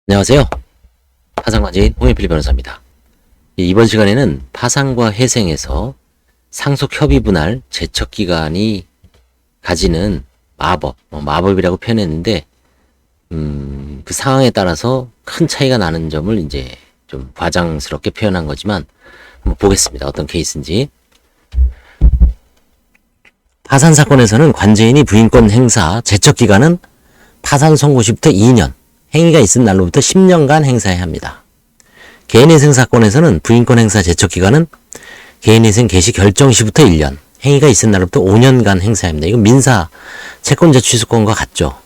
안녕하세요. 파산관제인 홍현필 변호사입니다. 이번 시간에는 파산과 회생에서 상속협의 분할 제척기간이 가지는 마법이라고 표현했는데, 그 상황에 따라서 큰 차이가 나는 점을 이제 좀 과장스럽게 표현한 거지만, 한번 보겠습니다. 어떤 케이스인지. 파산 사건에서는 관제인이 부인권 행사 제척기간은 파산 선고 시부터 2년, 행위가 있은 날로부터 10년간 행사해야 합니다. 개인회생 사건에서는 부인권 행사 제척기간은 개인회생 개시 결정 시부터 1년, 행위가 있은 날로부터 5년간 행사해야 합니다. 이건 민사 채권자 취소권과 같죠.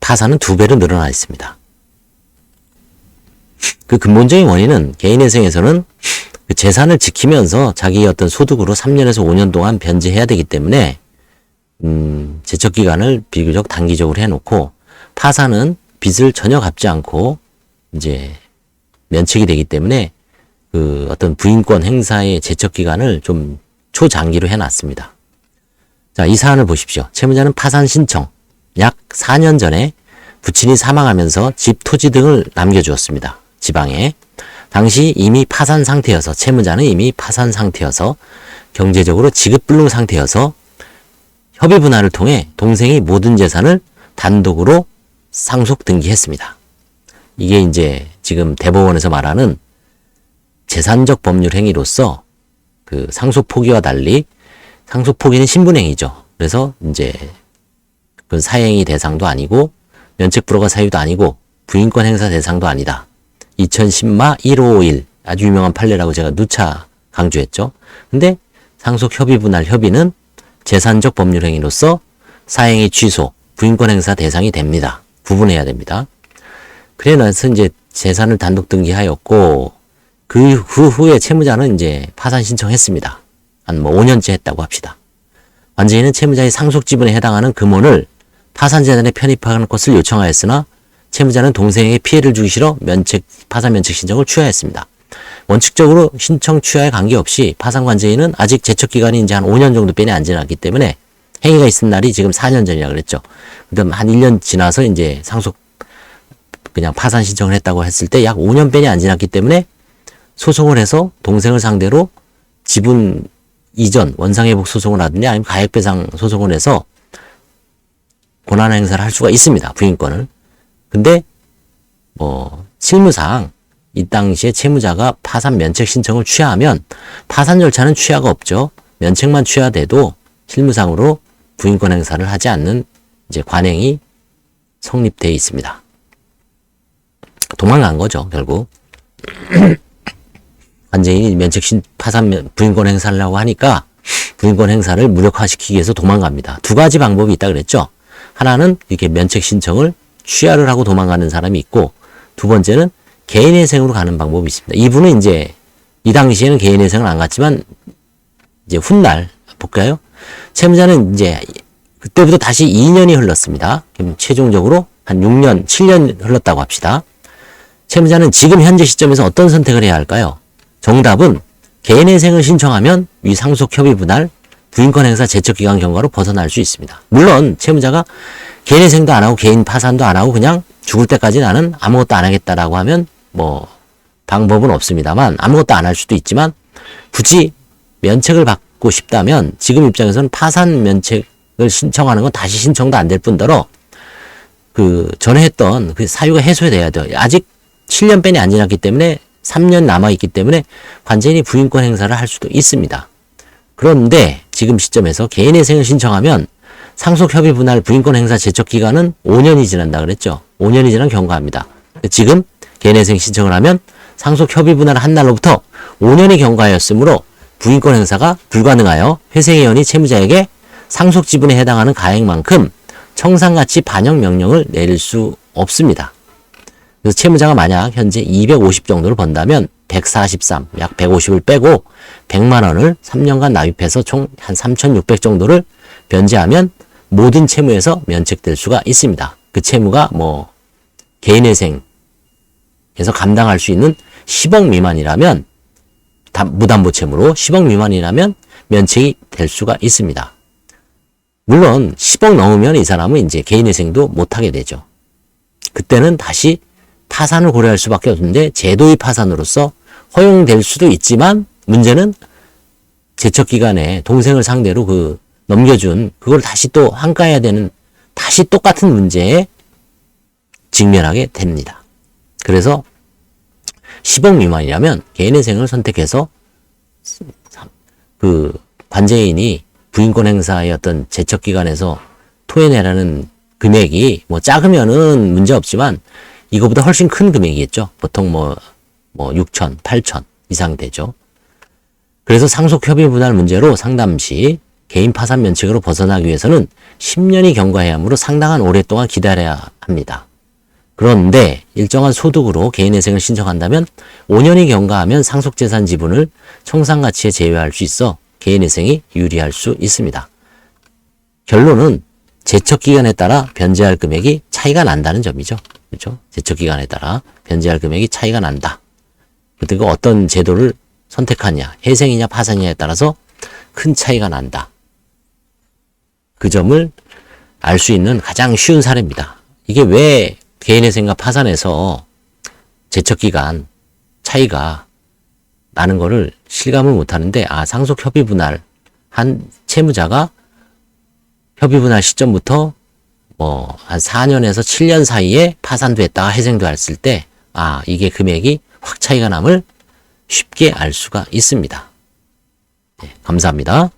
파산은 2배로 늘어나 있습니다. 그 근본적인 원인은 개인회생에서는 그 재산을 지키면서 자기의 어떤 소득으로 3년에서 5년 동안 변제해야 되기 때문에 제척기간을 비교적 단기적으로 해놓고, 파산은 빚을 전혀 갚지 않고 이제 면책이 되기 때문에 그 어떤 부인권 행사의 제척 기간을 좀 초장기로 해놨습니다. 자, 이 사안을 보십시오. 채무자는 파산 신청 약 4년 전에 부친이 사망하면서 집, 토지 등을 남겨주었습니다. 지방에. 당시 이미 파산 상태여서, 채무자는 이미 파산 상태여서 경제적으로 지급불능 상태여서 협의 분할을 통해 동생이 모든 재산을 단독으로 상속 등기했습니다. 이게 이제 지금 대법원에서 말하는 재산적 법률 행위로서 그 상속 포기와 달리, 상속 포기는 신분행위죠. 그래서 이제 그 사행위 대상도 아니고 면책 불허가 사유도 아니고 부인권 행사 대상도 아니다. 2010마 1551 아주 유명한 판례라고 제가 누차 강조했죠. 근데 상속 협의 분할 협의는 재산적 법률 행위로서 사행위 취소, 부인권 행사 대상이 됩니다. 구분해야 됩니다. 그래 나서 이제 재산을 단독 등기하였고, 그 후에 채무자는 이제 파산 신청했습니다. 한 5년째 했다고 합시다. 관제인은 채무자의 상속 지분에 해당하는 금원을 파산 재산에 편입하는 것을 요청하였으나 채무자는 동생에게 피해를 주기 싫어 파산 면책 신청을 취하했습니다. 원칙적으로 신청 취하에 관계없이 파산 관제인은 아직 제척 기간이 이제 한 5년 정도 빼내 안 지났기 때문에, 행위가 있은 날이 지금 4년 전이라 그랬죠. 그다음 한 1년 지나서 이제 그냥 파산 신청을 했다고 했을 때 약 5년 빼내 안 지났기 때문에 소송을 해서 동생을 상대로 지분 이전, 원상회복 소송을 하든지 아니면 가액배상 소송을 해서 권한 행사를 할 수가 있습니다. 부인권을. 근데 실무상 이 당시에 채무자가 파산 면책 신청을 취하하면 파산 절차는 취하가 없죠. 면책만 취하돼도 실무상으로 부인권 행사를 하지 않는 이제 관행이 성립되어 있습니다. 도망간 거죠, 결국. 관제인이 파산 부인권 행사를 하려고 하니까 부인권 행사를 무력화시키기 위해서 도망갑니다. 2가지 방법이 있다 그랬죠. 하나는 이렇게 면책 신청을 취하를 하고 도망가는 사람이 있고, 2번째는 개인회생으로 가는 방법이 있습니다. 이분은 이제 이 당시에는 개인회생을 안 갔지만 이제 훗날 볼까요? 채무자는 이제 그때부터 다시 2년이 흘렀습니다. 그럼 최종적으로 한 6년, 7년 흘렀다고 합시다. 채무자는 지금 현재 시점에서 어떤 선택을 해야 할까요? 정답은 개인회생을 신청하면 위 상속 협의 분할 부인권 행사 제척 기간 경과로 벗어날 수 있습니다. 물론 채무자가 개인회생도 안 하고 개인 파산도 안 하고 그냥 죽을 때까지 나는 아무것도 안 하겠다라고 하면 방법은 없습니다만, 아무것도 안 할 수도 있지만 굳이 면책을 받고 싶다면 지금 입장에서는 파산 면책을 신청하는 건 다시 신청도 안 될 뿐더러 그 전에 했던 그 사유가 해소돼야 돼요. 아직 7년 빼내 안 지났기 때문에 3년 남아있기 때문에 관제인이 부인권 행사를 할 수도 있습니다. 그런데 지금 시점에서 개인회생을 신청하면 상속협의 분할 부인권 행사 제척 기간은 5년이 지난다 그랬죠. 5년이 지난 경과합니다. 지금 개인회생 신청을 하면 상속협의 분할을 한 날로부터 5년이 경과하였으므로 부인권 행사가 불가능하여 회생회원이 채무자에게 상속 지분에 해당하는 가액만큼 청산가치 반영 명령을 내릴 수 없습니다. 그래서 채무자가 만약 현재 250 정도를 번다면 143, 약 150을 빼고 100만 원을 3년간 납입해서 총 한 3,600 정도를 변제하면 모든 채무에서 면책될 수가 있습니다. 그 채무가 개인회생에서 감당할 수 있는 10억 미만이라면, 무담보 채무로 10억 미만이라면 면책이 될 수가 있습니다. 물론 10억 넘으면 이 사람은 이제 개인회생도 못하게 되죠. 그때는 다시 파산을 고려할 수밖에 없는데 제도의 파산으로서 허용될 수도 있지만 문제는 제척기간에 동생을 상대로 넘겨준 그걸 다시 또 환가해야 되는 다시 똑같은 문제에 직면하게 됩니다. 그래서 10억 미만이라면 개인회생을 선택해서 관제인이 부인권 행사의 어떤 제척기간에서 토해내라는 금액이 작으면은 문제 없지만 이거보다 훨씬 큰 금액이겠죠. 보통 6천, 8천 이상 되죠. 그래서 상속협의 분할 문제로 상담 시 개인 파산 면책으로 벗어나기 위해서는 10년이 경과해야 하므로 상당한 오랫동안 기다려야 합니다. 그런데 일정한 소득으로 개인회생을 신청한다면 5년이 경과하면 상속재산 지분을 청산가치에 제외할 수 있어 개인회생이 유리할 수 있습니다. 결론은 제척기간에 따라 변제할 금액이 차이가 난다는 점이죠. 그렇죠? 제척기간에 따라 변제할 금액이 차이가 난다. 그리고 어떤 제도를 선택하냐, 회생이냐 파산이냐에 따라서 큰 차이가 난다. 그 점을 알 수 있는 가장 쉬운 사례입니다. 이게 왜 개인회생과 파산에서 제척기간 차이가 나는 거를 실감을 못하는데 상속협의 분할 한 채무자가 협의 분할 시점부터 한 4년에서 7년 사이에 파산도 했다가 회생도 했을 때 이게 금액이 확 차이가 남을 쉽게 알 수가 있습니다. 네, 감사합니다.